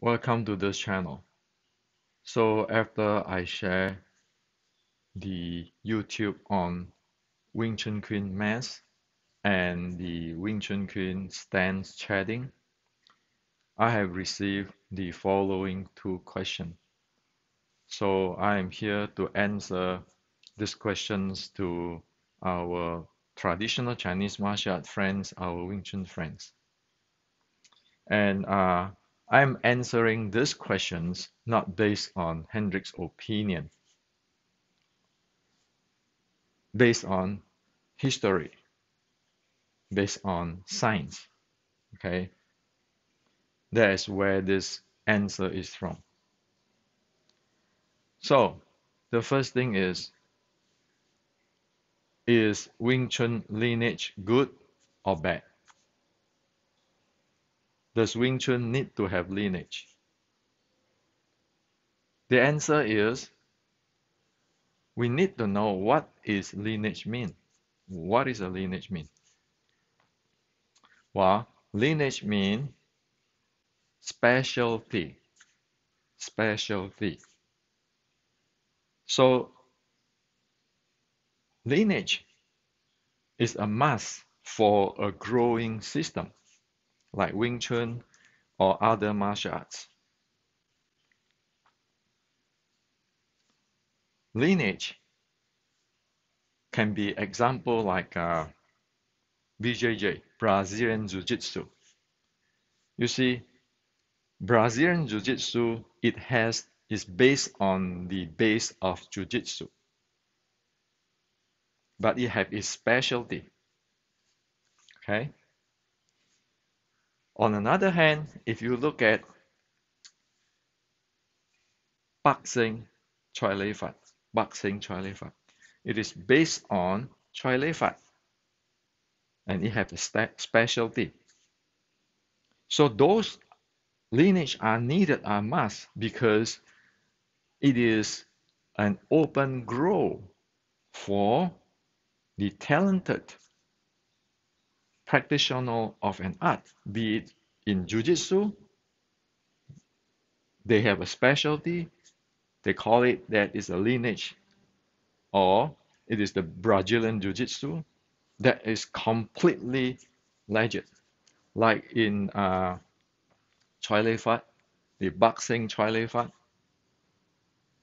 Welcome to this channel. So after I share the YouTube on Wing Chun Queen Mass and the Wing Chun Queen stance chatting, I have received the following two questions. So I am here to answer these questions to our traditional Chinese martial art friends, our Wing Chun friends. And I'm answering these questions not based on Hendrik's opinion, based on history, based on science. Okay, that is where this answer is from. So, the first thing is Wing Chun lineage good or bad? Does Wing Chun need to have lineage? The answer is we need to know what is lineage mean. What is a lineage mean? Well, lineage mean specialty. Specialty. So lineage is a must for a growing system like Wing Chun or other martial arts. Lineage can be example like BJJ, Brazilian Jiu-Jitsu. You see, Brazilian Jiu-Jitsu, is based on the base of Jiu-Jitsu, but it has its specialty. Okay. On another hand, if you look at boxing, Choi Lei Fat, boxing Choi Lei Fat, it is based on Choi Lei Fat, and it has a specialty. So those lineage are needed, are must, because it is an open grow for the talented practitioner of an art, be it in Jiu-Jitsu, they have a specialty, they call it that is a lineage, or it is the Brazilian Jiu-Jitsu that is completely legit. Like in Choi Lei Fat, the boxing Choi Lei Fat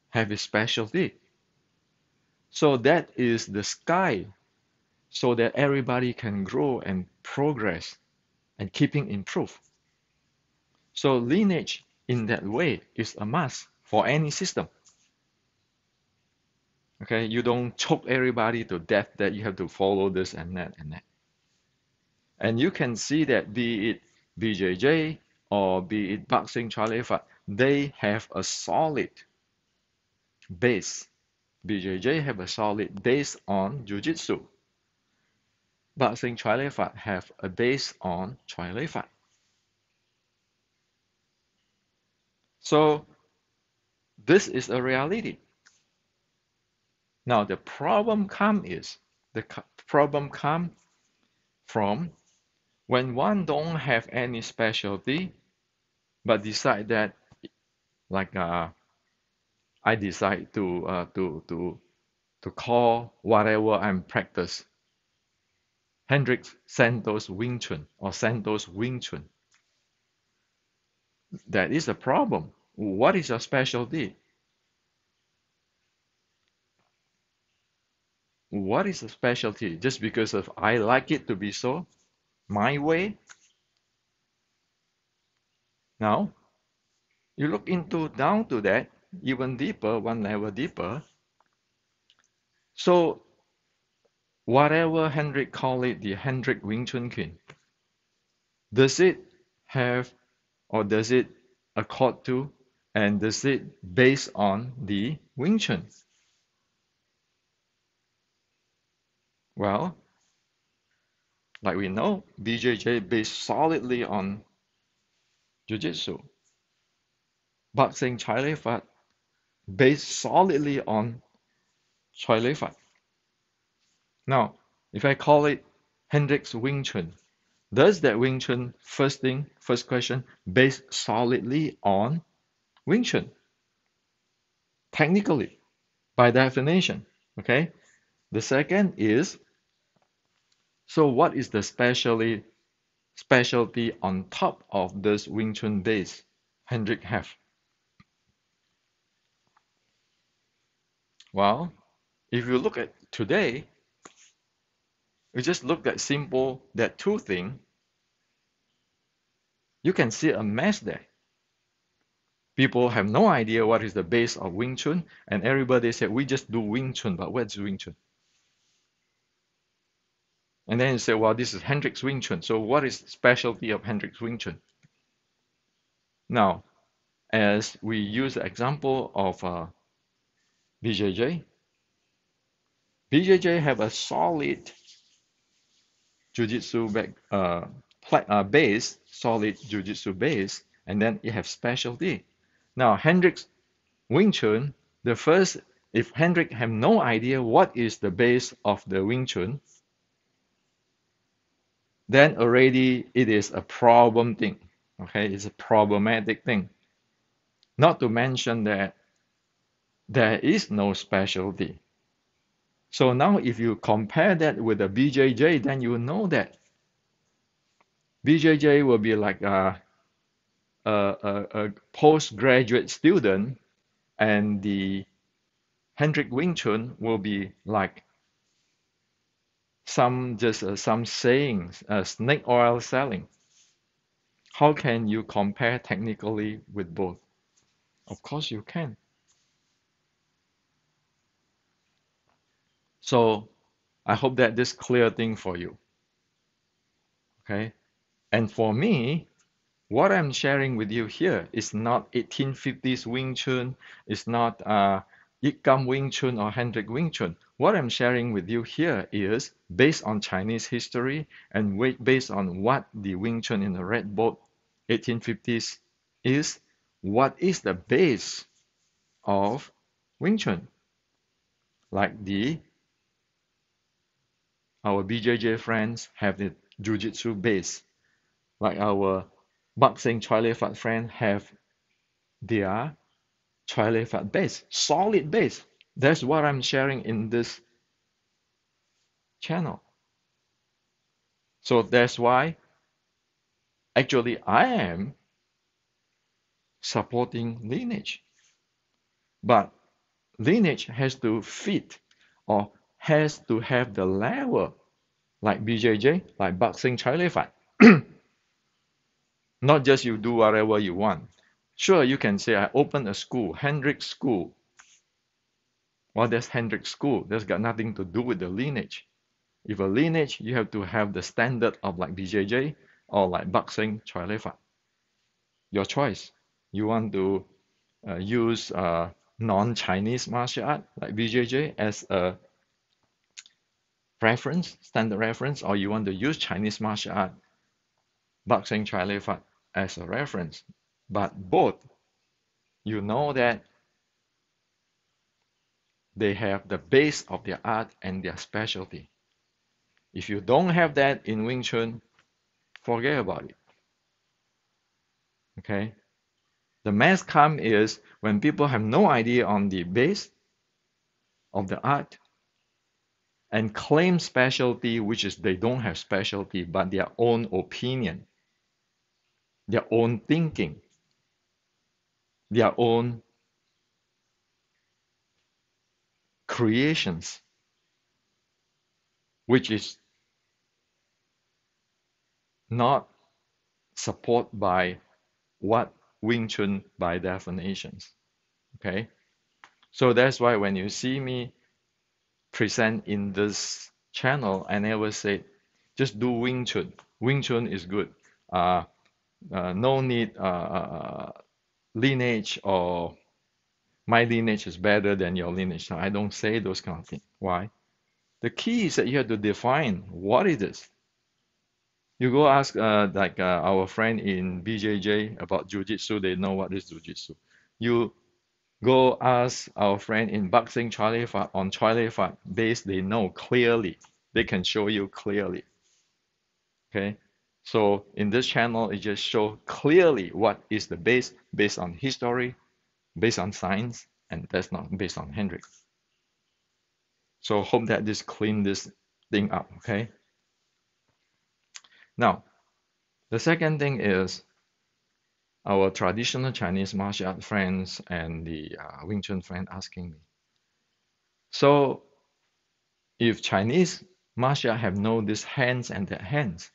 have a specialty. So that is the sky so that everybody can grow and progress and keeping improve. So lineage in that way is a must for any system. Okay, you don't choke everybody to death that you have to follow this and that and that. And you can see that be it BJJ or be it boxing Choi Lei Fat, they have a solid base. BJJ have a solid base on Jiu-Jitsu. Boxing Choi Lei Fat have a base on Choi Lei Fat. So this is a reality. Now the problem come from when one don't have any specialty, but decide that like I decide to call whatever I'm practice Hendrix Santos Wing Chun or Santos Wing Chun. That is a problem. What is your specialty? What is a specialty? Just because of I like it to be so, my way? Now, you look into down to that, even deeper, one level deeper. So whatever Hendrik call it, the Hendrik Wing Chun Kin, does it have or does it accord to and does it based on the Wing Chun? Well, like we know, BJJ based solidly on Jiu-Jitsu. Boxing Chai Lei Fat based solidly on Chai Lei Fat. Now, if I call it Hendrik's Wing Chun, Does that Wing Chun first question, based solidly on Wing Chun? Technically, by definition. Okay. The second is, so what is the specialty on top of this Wing Chun base Hendrik have? Well, if you look at today, you just look at simple that two thing, you can see a mess there. People have no idea what is the base of Wing Chun, and everybody said we just do Wing Chun, but what's Wing Chun? And then you say, well, this is Hendrik's Wing Chun. So what is the specialty of Hendrik's Wing Chun? Now, as we use the example of BJJ, BJJ have a solid jiu-jitsu base, solid jiu-jitsu base, and then it have specialty. Now, Hendrik's Wing Chun, the first, if Hendrik have no idea what is the base of the Wing Chun, then already it is a problem thing. Okay, it's a problematic thing. Not to mention that there is no specialty. So now if you compare that with the BJJ, then you know that BJJ will be like a postgraduate student, and the Hendrik Wing Chun will be like some sayings, snake oil selling. How can you compare technically with both? Of course you can. So I hope that this clear thing for you. Okay. And for me, what I'm sharing with you here is not 1850s Wing Chun, it's not Yik Gam Wing Chun or Hendrik Wing Chun. What I'm sharing with you here is based on Chinese history and based on what the Wing Chun in the Red Book 1850s is, what is the base of Wing Chun? Like our BJJ friends have the Jiu-Jitsu base, like our boxing Choi Lei Fat friend have their Choi Lei Fat base, solid base. That's what I'm sharing in this channel. So that's why actually I am supporting lineage. But lineage has to fit or has to have the level like BJJ, like boxing Choi Lei Fat. Not just you do whatever you want. Sure, you can say I open a school, Hendrik School. Well, that's Hendrik School. That's got nothing to do with the lineage. If a lineage, you have to have the standard of like BJJ or like boxing Choi Lei Fat. Your choice. You want to use non-Chinese martial art like BJJ as a reference, standard reference, or you want to use Chinese martial art, boxing Choi Lei Fat as a reference. But both, you know that they have the base of their art and their specialty. If you don't have that in Wing Chun, forget about it. Okay? The mess come is when people have no idea on the base of the art and claim specialty, which is they don't have specialty, but their own opinion, their own thinking, their own creations, which is not supported by what Wing Chun by definitions. Okay? So that's why when you see me present in this channel, I never say just do Wing Chun. Wing Chun is good. No need lineage or my lineage is better than your lineage. So I don't say those kind of things. Why? The key is that you have to define what it is. You go ask our friend in BJJ about Jiu-Jitsu, they know what is Jiu-Jitsu. You go ask our friend in boxing Choi Lei Fat on Choi Lei Fat base, they know clearly. They can show you clearly. Okay? So in this channel, it just shows clearly what is the base based on history, based on science, and that's not based on Hendrik. So hope that this clean this thing up, okay? Now, the second thing is our traditional Chinese martial art friends and the Wing Chun friend asking me. So if Chinese martial art have no these hands and that hands,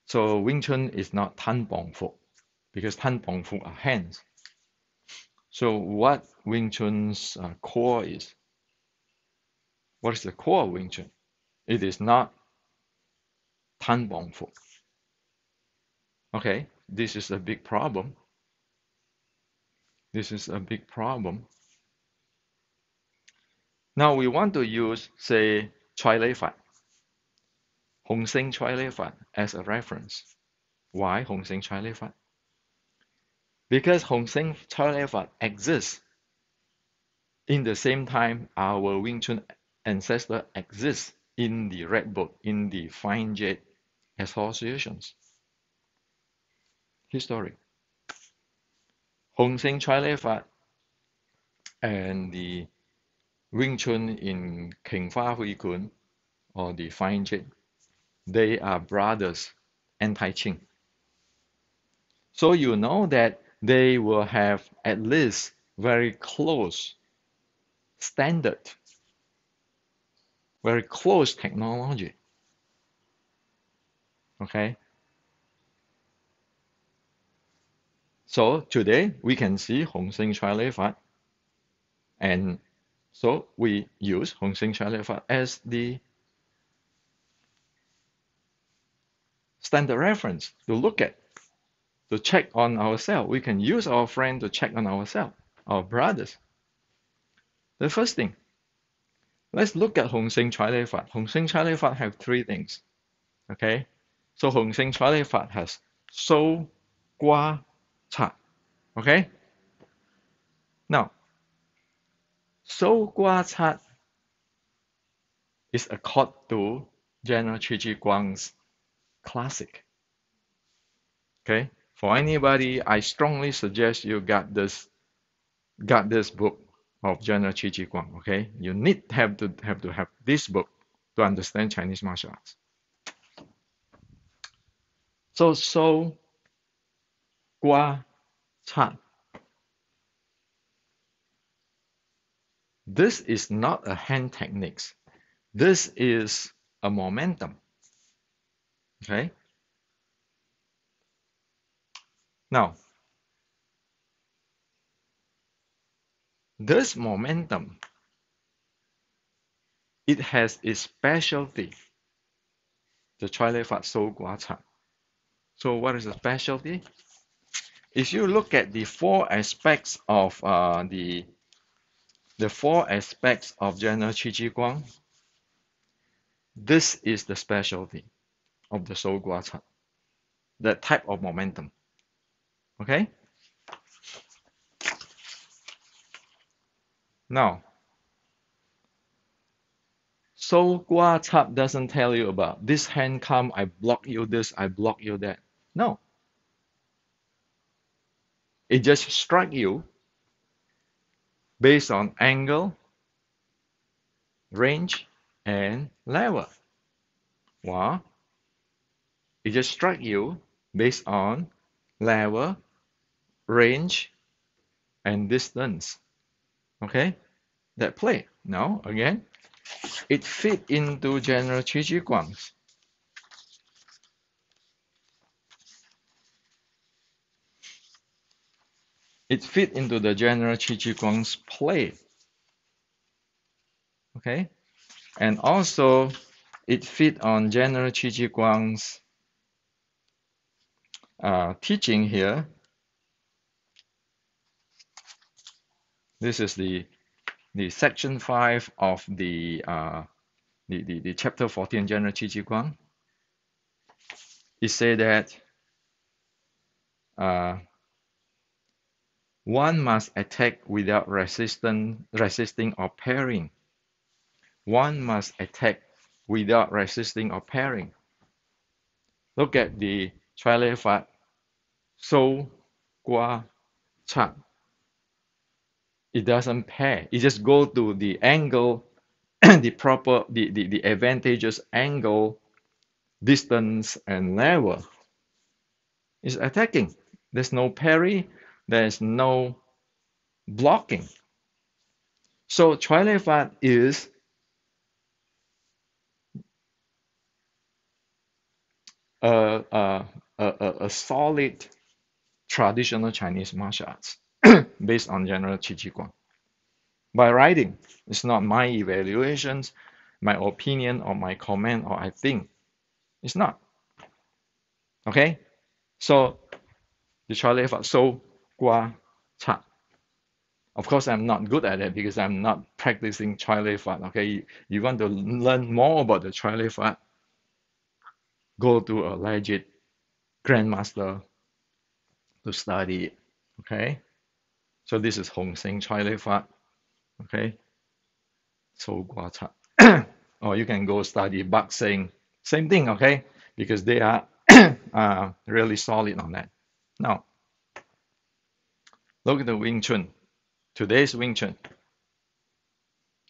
so Wing Chun is not Tan Bong Fuk because Tan Bong Fuk are hands. So what Wing Chun's core is? What is the core of Wing Chun? It is not Tan Bong Fuk. Okay, this is a big problem. This is a big problem. Now we want to use, say, Chai Lei Fat, Hong Sing Chai Lei Fat as a reference. Why Hong Sing Chai Lei Fat? Because Hong Sing Chai Lei Fat exists in the same time our Wing Chun ancestor exists in the Red Book, in the Fine Jade associations. History. Hong Sing Chai Lei Fat and the Wing Chun in King Fa Hui Kun or the Fine Jade, they are brothers, anti-Qing. So you know that they will have at least very close standard, very close technology. Okay. So today we can see Hong Sing Chai Lei Fat, and so we use Hong Sing Chai Lei Fat as the standard reference to look at, to check on ourselves. We can use our friend to check on ourselves, our brothers. The first thing, let's look at Hong Sing Chai Lei Fat. Hong Sing Chai Lei Fat have three things. Okay, so Hong Sing Chai Lei Fat has Shou, Gua, Cha. Okay, now Shou, Gua, Cha is according to General Qi Guang's classic. Okay, for anybody, I strongly suggest you got this book of General Qi Guang. Okay, you need have to have this book to understand Chinese martial arts. So Shou, Gua, Cha. This is not a hand techniques. This is a momentum. Okay. Now, this momentum, it has its specialty, the Chai Lei Fat Shou Gua Cha. So what is the specialty? If you look at the four aspects of the four aspects of General Qi Guang, this is the specialty of the Shou Gua Cha, that type of momentum. Okay. Now, Shou Gua Cha doesn't tell you about this hand come, I block you this, I block you that. No. It just strike you based on angle, range, and level. Wow. It just strike you based on level, range, and distance. Okay? That play. Now, again, it fit into General Qi Guang's. It fit into the General Qi Guang's play. Okay? And also, it fit on General Qi Guang's teaching here. This is the section 5 of the chapter 14 General Qi Guang. It said that one must attack without resisting or parrying. One must attack without resisting or parrying. Look at the Chai Lei Fat, So, Gua, Cha. It doesn't pair. It just go to the angle, the advantageous angle, distance, and level. It's attacking. There's no parry. There's no blocking. So Chai Lei Fat is a, a, a solid traditional Chinese martial arts based on general Qi Ji Guang. By writing, it's not my evaluations, my opinion, or my comment, or I think. It's not. Okay? So the Chai Lei Fat, So, Gua, Cha. Of course, I'm not good at it because I'm not practicing Chai Lei Fat. Okay? You want to learn more about the Chai Lei Fat, go to a legit grandmaster to study it. Okay? So this is Hong Seng Chai Lei Fat. Okay? So Gua Cha. Or you can go study boxing. Same thing, okay? Because they are really solid on that. Now, look at the Wing Chun. Today's Wing Chun.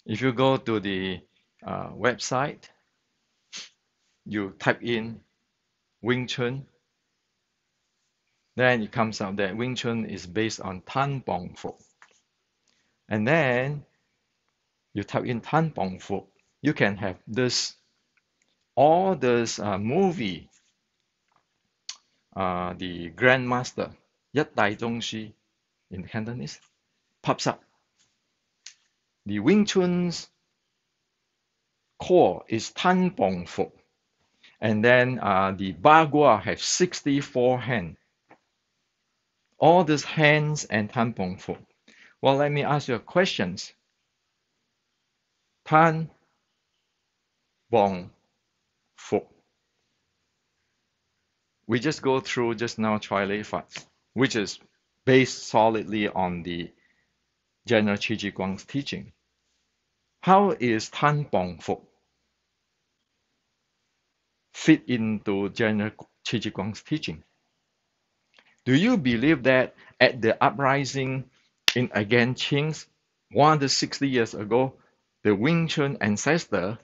If you go to the website, you type in Wing Chun, then it comes out that Wing Chun is based on Tan Bong Fuk. And then you type in Tan Bong Fuk, you can have this all this movie, the Grandmaster, Nhất Đại Zong Shi in Cantonese, pops up. The Wing Chun's core is Tan Bong Fuk. And then the Bagua have 64 hands. All these hands and Tan Bong Fuk. Well, let me ask you a question. Tan Bong Fuk. We just go through just now Chai Lei Fat, which is based solidly on the General Qi Ji Guang's teaching. How is Tan Bong Fuk fit into General Qi Ji Guang's teaching? Do you believe that at the uprising in again Qing's 160 years ago, the Wing Chun ancestor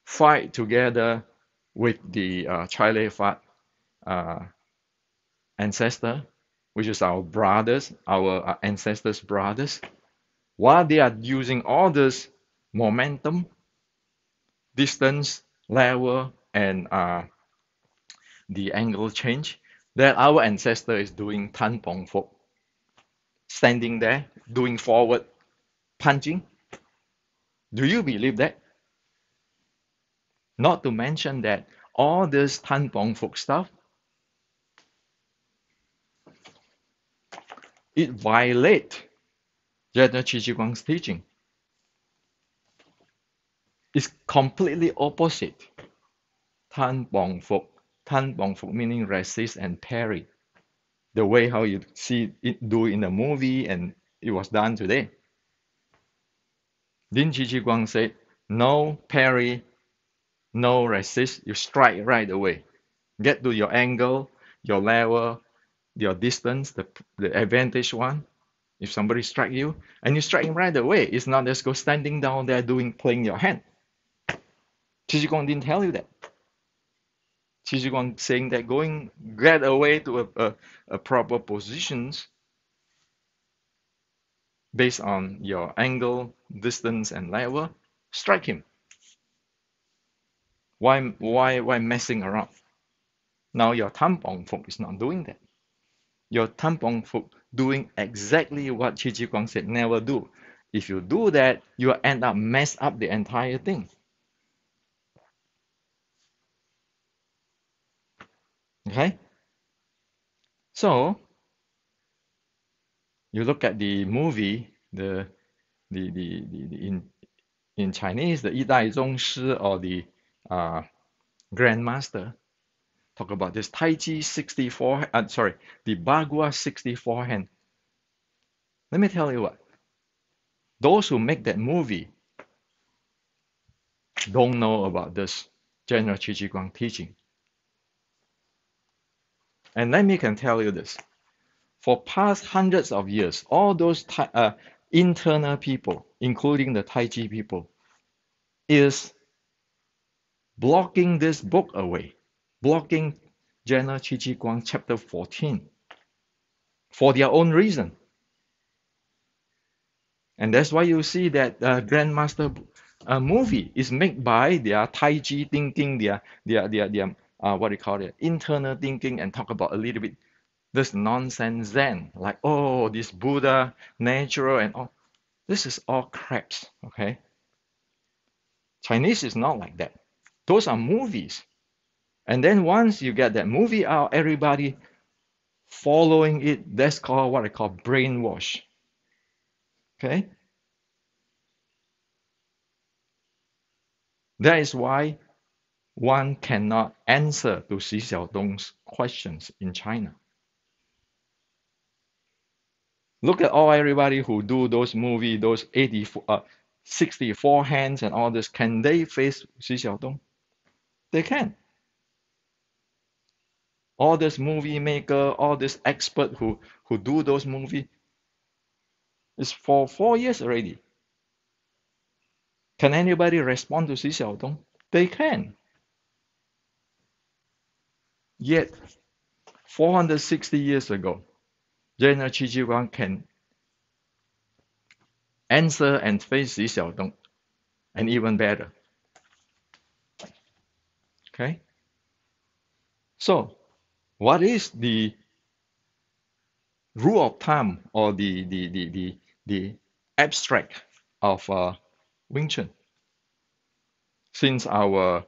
fight together with the Chai Lei Fat ancestor, which is our brothers, our ancestors' brothers, while they are using all this momentum, distance, level, and the angle change, that our ancestor is doing Tan Bong Fuk, standing there, doing forward punching. Do you believe that? Not to mention that all this Tan Bong Fuk stuff, it violates General Qi Ji Guang's teaching. It's completely opposite. Tan Bong Fuk. Tan Bong Fuk meaning resist and parry. The way how you see it do in the movie and it was done today. Didn't Qi Ji Guang say, no parry, no resist, you strike right away. Get to your angle, your level, your distance, the advantage one. If somebody strike you, and you strike him right away, it's not just go standing down there playing your hand. Qi Ji Guang didn't tell you that. Qi Ji Guang saying that get away to a proper positions based on your angle, distance, and level, strike him. Why messing around? Now your Tan Bong Fuk is not doing that. Your Tan Bong Fuk doing exactly what Qi Ji Guang said never do. If you do that, you will end up mess up the entire thing. Okay? So you look at the movie, the in Chinese, the 一代宗师 or the Grandmaster, talk about this Tai Chi 64, the Bagua 64 hand. Let me tell you what, those who make that movie don't know about this General Qi Ji Guang teaching. And let me can tell you this. For past hundreds of years, all those internal people, including the Tai Chi people, is blocking this book away, blocking General Qi Ji Guang chapter 14 for their own reason. And that's why you see that Grandmaster movie is made by their Tai Chi thinking, their what do you call it, internal thinking, and talk about a little bit this nonsense Zen, like, oh, this Buddha, natural, and all. This is all craps, okay? Chinese is not like that. Those are movies. And then once you get that movie out, everybody following it, that's called what I call brainwash. Okay? That is why one cannot answer to Xi Xiaodong's questions in China. Look at all everybody who do those movie, those 64 hands and all this. Can they face Xi Xiaodong? They can. All this movie maker, all this expert who do those movie, is for 4 years already. Can anybody respond to Xi Xiaodong? They can. Yet, 460 years ago, General Qi Ji Huang can answer and face Xi Xiaodong, and even better. Okay? So, what is the rule of thumb or the abstract of Wing Chun? Since our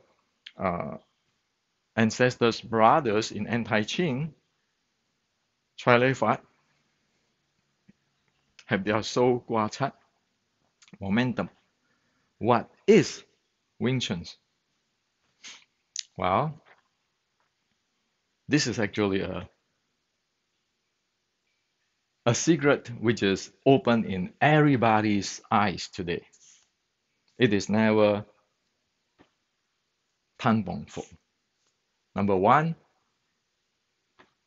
ancestors, brothers in anti-Qing, Trailer have their soul guachat momentum. What is Wing Chun? Well, this is actually a secret which is open in everybody's eyes today. It is never Tan Bong Fuk. Number one,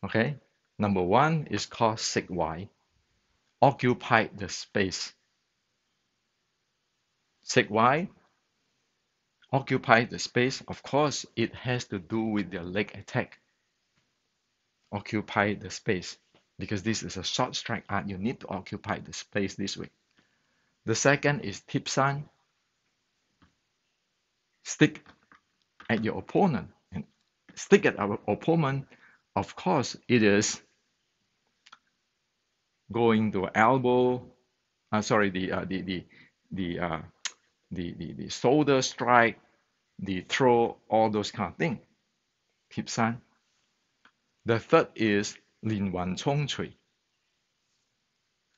okay, number one is called Sig Wai, occupy the space. Sig Wai, occupy the space. Of course, it has to do with their leg attack. Occupy the space, because this is a short strike art. You need to occupy the space this way. The second is Tip San, stick at your opponent. And stick at our opponent, of course, it is going to elbow, sorry, the shoulder strike, the throw, all those kind of things. Tip San. The third is Lin Wan Chong Chui,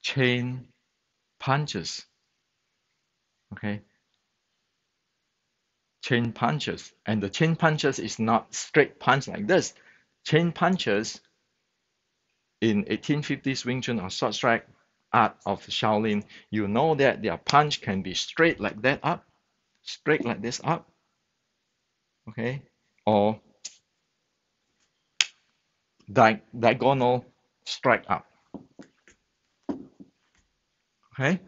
chain punches. Okay, chain punches, and the chain punches is not straight punch like this. Chain punches in 1850s Wing Chun or short strike art of Shaolin, you know that their punch can be straight like that up, straight like this up, okay, or diagonal strike up, okay.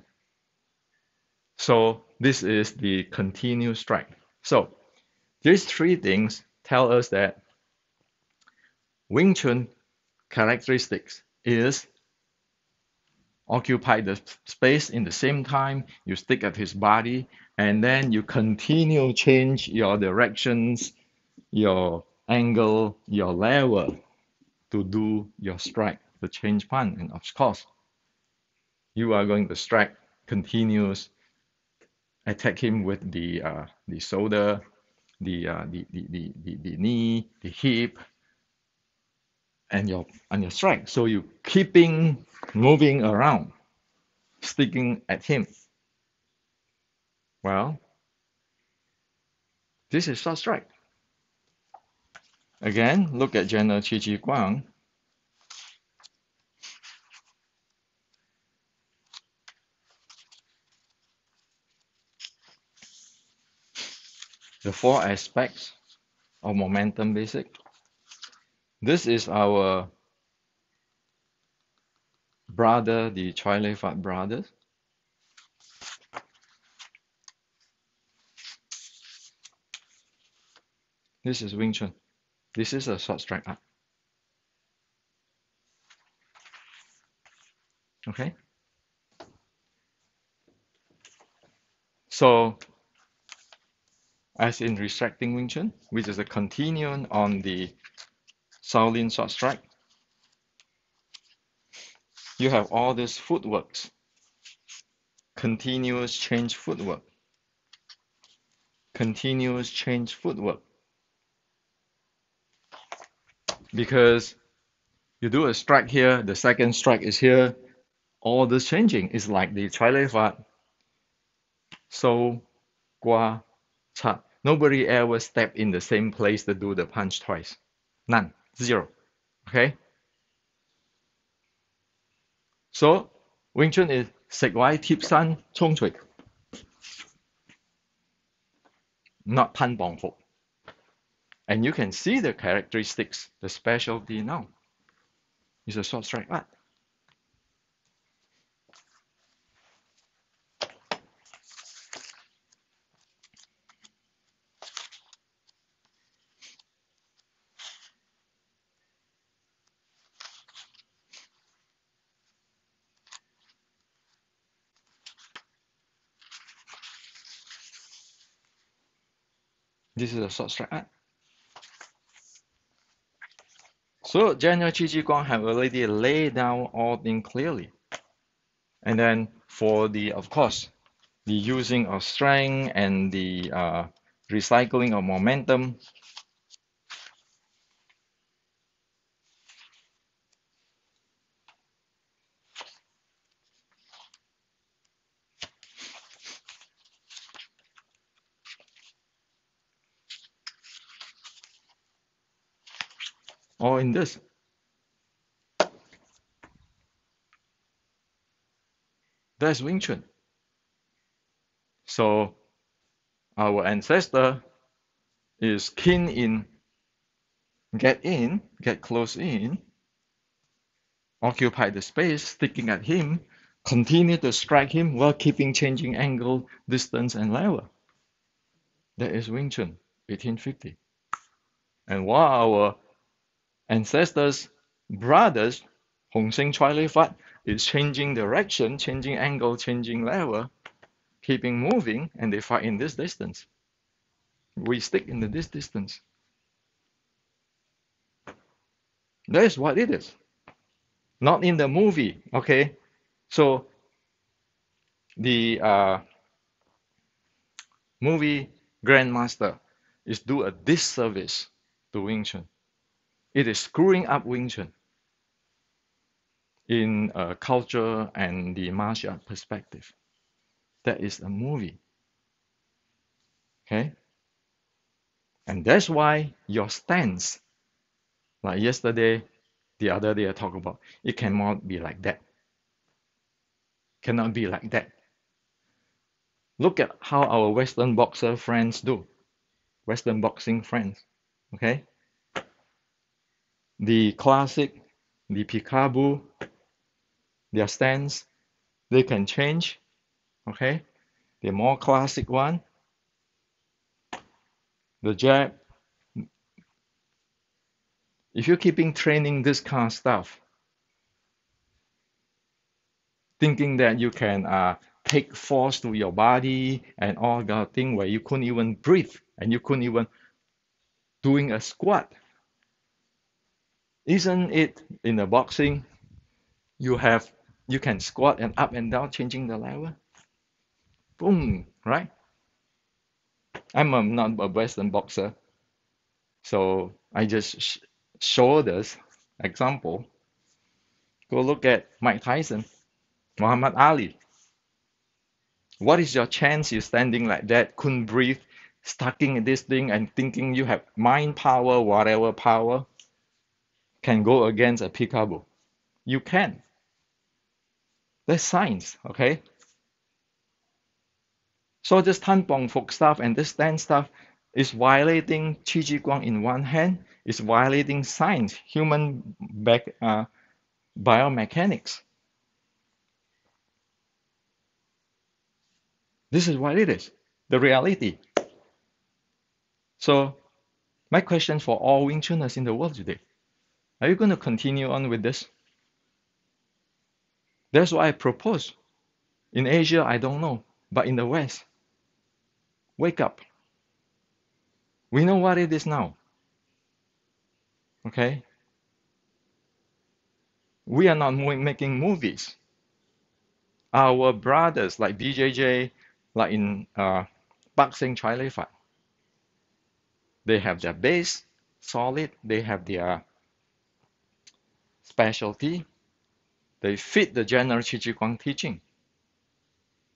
So this is the continuous strike. So these three things tell us that Wing Chun characteristics is occupy the space in the same time, you stick at his body, and then you continue change your directions, your angle, your level to do your strike, the change punch. And of course, you are going to strike continuous, attack him with the shoulder, the knee, the hip, and your strike. So you keeping moving around, sticking at him. Well, this is short strike. Again, look at General Qi Ji Guang. The four aspects of momentum basic. This is our brother, the Choi Lei Fat brothers. This is Wing Chun. This is a short strike art. Okay? So, as in restricting Wing Chun, which is a continuum on the Shaolin short strike, you have all these footworks, continuous change footwork, continuous change footwork. Because you do a strike here, the second strike is here, all this changing is like the Choi Lei Fat, So, Gua, Cha. Nobody ever step in the same place to do the punch twice. None. Zero. Okay? So, Wing Chun is Sek Wai Tip San Chong Chui, not Tan Bong Fuk. And you can see the characteristics, the specialty now. It's a short strike art. This is a short strike art. So General Qi Ji Guang have already laid down all things clearly. And then for the, of course, the using of strength and the recycling of momentum, all in this. That's Wing Chun. So our ancestor is keen in, get close in, occupy the space, sticking at him, continue to strike him while keeping changing angle, distance, and level. That is Wing Chun, 1850. And while our ancestors, brothers, Hong Sing Choi Lei Fat, is changing direction, changing angle, changing level, keeping moving, and they fight in this distance. We stick in this distance. That is what it is. Not in the movie, okay? So the movie Grandmaster is do a disservice to Wing Chun. It is screwing up Wing Chun in culture and the martial art perspective. That is a movie, okay? And that's why your stance, like yesterday, the other day I talked about, it cannot be like that. Cannot be like that. Look at how our Western boxer friends do. Western boxing friends, okay? The classic, the peekaboo, their stance, they can change, okay? The more classic one, the jab. If you're keeping training this kind of stuff, thinking that you can take force to your body and all that thing where you couldn't even breathe and you couldn't even doing a squat. Isn't it in the boxing you can squat and up and down changing the level? Boom, right? I'm not a Western boxer, so I just show this example. Go look at Mike Tyson, Muhammad Ali. What is your chance you're standing like that, couldn't breathe, stuck in this thing and thinking you have mind power, whatever power, can go against a peekaboo? You can. That's science, okay? So this Tan Bong Fuk stuff and this stand stuff, It's violating Qi Ji Guang in one hand, it's violating science, human biomechanics. This is what it is, the reality. So my question for all Wing Chuners in the world today, are you going to continue on with this? That's what I propose. In Asia, I don't know, but in the West, wake up. We know what it is now. Okay? We are not making movies. Our brothers like BJJ, like in boxing, Chai Lei Fat, they have their base solid, they have their specialty, they fit the general Qi Ji Guang teaching.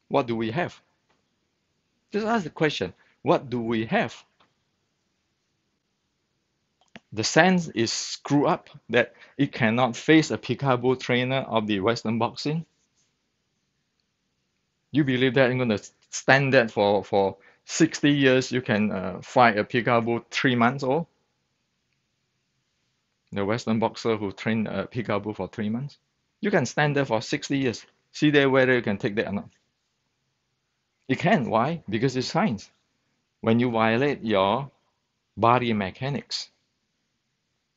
What do we have? Just ask the question, what do we have? The sense is screwed up that it cannot face a peekaboo trainer of the Western boxing. You believe that I'm going to stand that for 60 years, you can fight a peekaboo 3 months old? The Western boxer who trained peekaboo for 3 months? You can stand there for 60 years. See there whether you can take that or not. You can. Why? Because it's science. When you violate your body mechanics,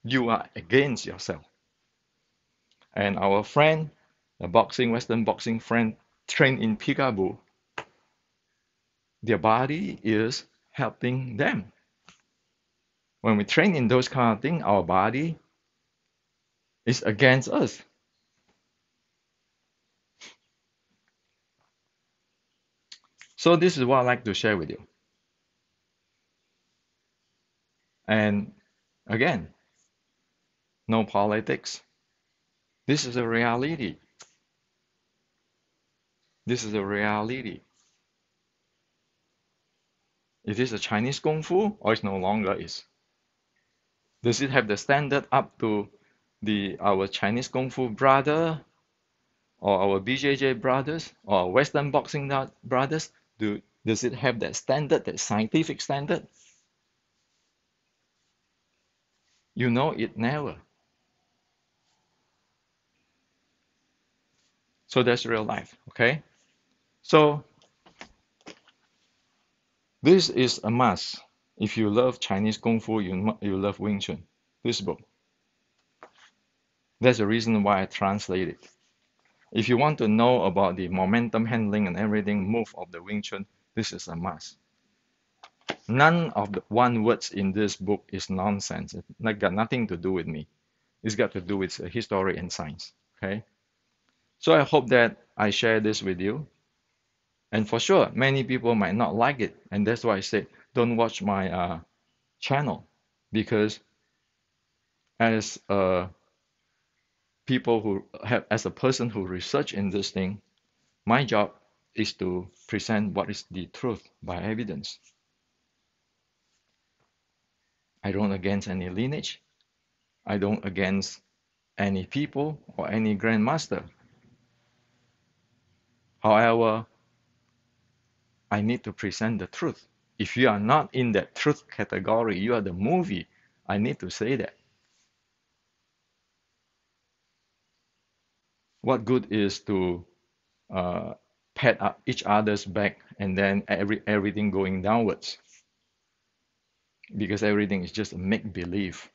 you are against yourself. And our friend, the Western boxing friend, trained in peekaboo, their body is helping them. When we train in those kind of things, our body is against us. So this is what I'd like to share with you. And again, no politics. This is a reality. This is a reality. Is this a Chinese Kung Fu or it no longer is? Does it have the standard up to our Chinese Kung Fu brother or our BJJ brothers or Western boxing brothers? Does it have that standard, that scientific standard? You know it never. So that's real life, okay? So this is a must. If you love Chinese Kung Fu, you love Wing Chun. This book. That's the reason why I translate it. If you want to know about the momentum handling and everything, move of the Wing Chun, this is a must. None of the one words in this book is nonsense. It got nothing to do with me. It's got to do with history and science. Okay. So I hope that I share this with you. And for sure, many people might not like it, and that's why I say don't watch my channel, because as a as a person who research in this thing, my job is to present what is the truth by evidence. I don't against any lineage. I don't against any people or any grandmaster. However, I need to present the truth. If you are not in that truth category, you are the movie. I need to say that. What good is to pat up each other's back and then everything going downwards? Because everything is just a make-believe.